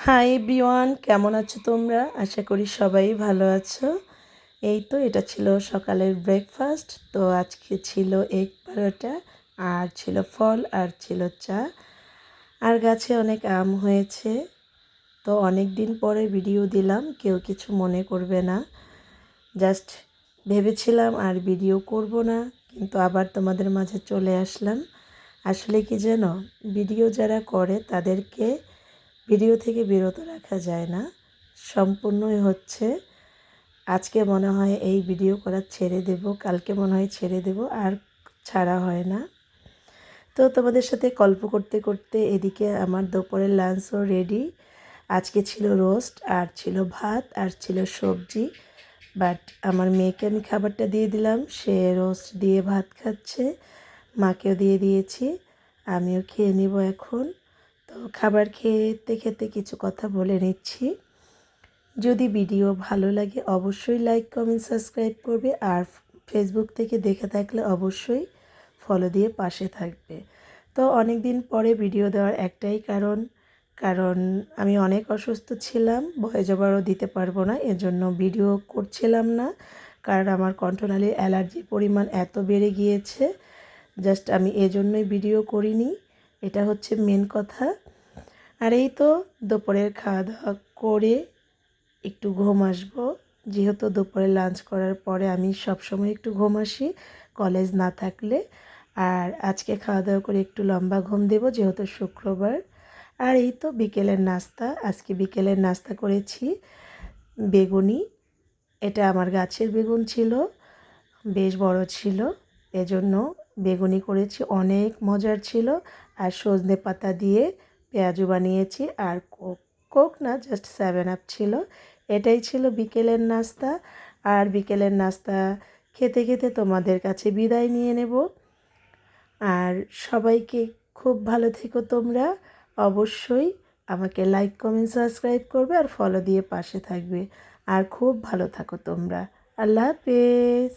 Hi everyone, কেমন আছো তোমরা? আশা করি সবাই ভালো আছো। এই তো এটা ছিল সকালের ব্রেকফাস্ট। তো আজকে ছিল এগ পরোটা, আর ছিল ফল, আর ছিল চা। আর গাছে অনেক আম হয়েছে। তো অনেক দিন পরে ভিডিও দিলাম, কেউ কিছু মনে করবে না। জাস্ট ভেবেছিলাম আর ভিডিও করব না, কিন্তু আবার তোমাদের মাঝে চলে আসলাম। আসলে কি জানো, ভিডিও যারা করে তাদেরকে ভিডিও থেকে বিরত রাখা যায় না। সম্পূর্ণই হচ্ছে আজকে মনে হয় এই ভিডিও করা ছেড়ে দেব, কালকে মনে হয় ছেড়ে দেব, আর ছাড়া হয় না। তো তোমাদের সাথে গল্প করতে করতে এদিকে আমার দুপুরের লাঞ্চও রেডি। আজকে ছিল রোস্ট, আর ছিল ভাত, আর ছিল সবজি। বাট আমার মেয়েকে আমি খাবারটা দিয়ে দিলাম, সে রোস্ট দিয়ে ভাত খাচ্ছে। মাকেও দিয়ে দিয়েছি, আমিও খেয়ে নিব এখন। তো খাবার খেতে খেতে কিছু কথা বলে নিচ্ছি। যদি ভিডিও ভালো লাগে অবশ্যই লাইক, কমেন্ট, সাবস্ক্রাইব করবে। আর ফেসবুক থেকে দেখে থাকলে অবশ্যই ফলো দিয়ে পাশে থাকবে। তো অনেক দিন পরে ভিডিও দেওয়ার একটাই কারণ আমি অনেক অসুস্থ ছিলাম, ভয়েস ওভারও দিতে পারবো না, এজন্য ভিডিও করছিলাম না। কারণ আমার কণ্ঠনালীর অ্যালার্জির পরিমাণ এত বেড়ে গিয়েছে, জাস্ট আমি এজন্যই ভিডিও করিনি। এটা হচ্ছে মেন কথা। আর এই তো দুপুরের খাওয়া দাওয়া করে একটু ঘুম আসবো। যেহেতু দুপুরে লাঞ্চ করার পরে আমি সবসময় একটু ঘুম আসি, কলেজ না থাকলে। আর আজকে খাওয়া দাওয়া করে একটু লম্বা ঘুম দেব, যেহেতু শুক্রবার। আর এই তো বিকেলের নাস্তা, আজকে বিকেলের নাস্তা করেছি বেগুনি। এটা আমার গাছের বেগুন ছিল, বেশ বড় ছিল, এজন্য বেগুনি করেছি, অনেক মজার ছিল। আর সজনে পাতা দিয়ে পেঁয়াজু বানিয়েছি, আর কোক না, জাস্ট 7 আপ ছিল। এটাই ছিল বিকেলের নাস্তা। আর বিকেলের নাস্তা খেতে খেতে তোমাদের কাছে বিদায় নিয়ে নেব। আর সবাইকে খুব ভালো থেকো তোমরা। অবশ্যই আমাকে লাইক, কমেন্ট, সাবস্ক্রাইব করবে, আর ফলো দিয়ে পাশে থাকবে। আর খুব ভালো থাকো তোমরা। আল্লাহ হাফেজ।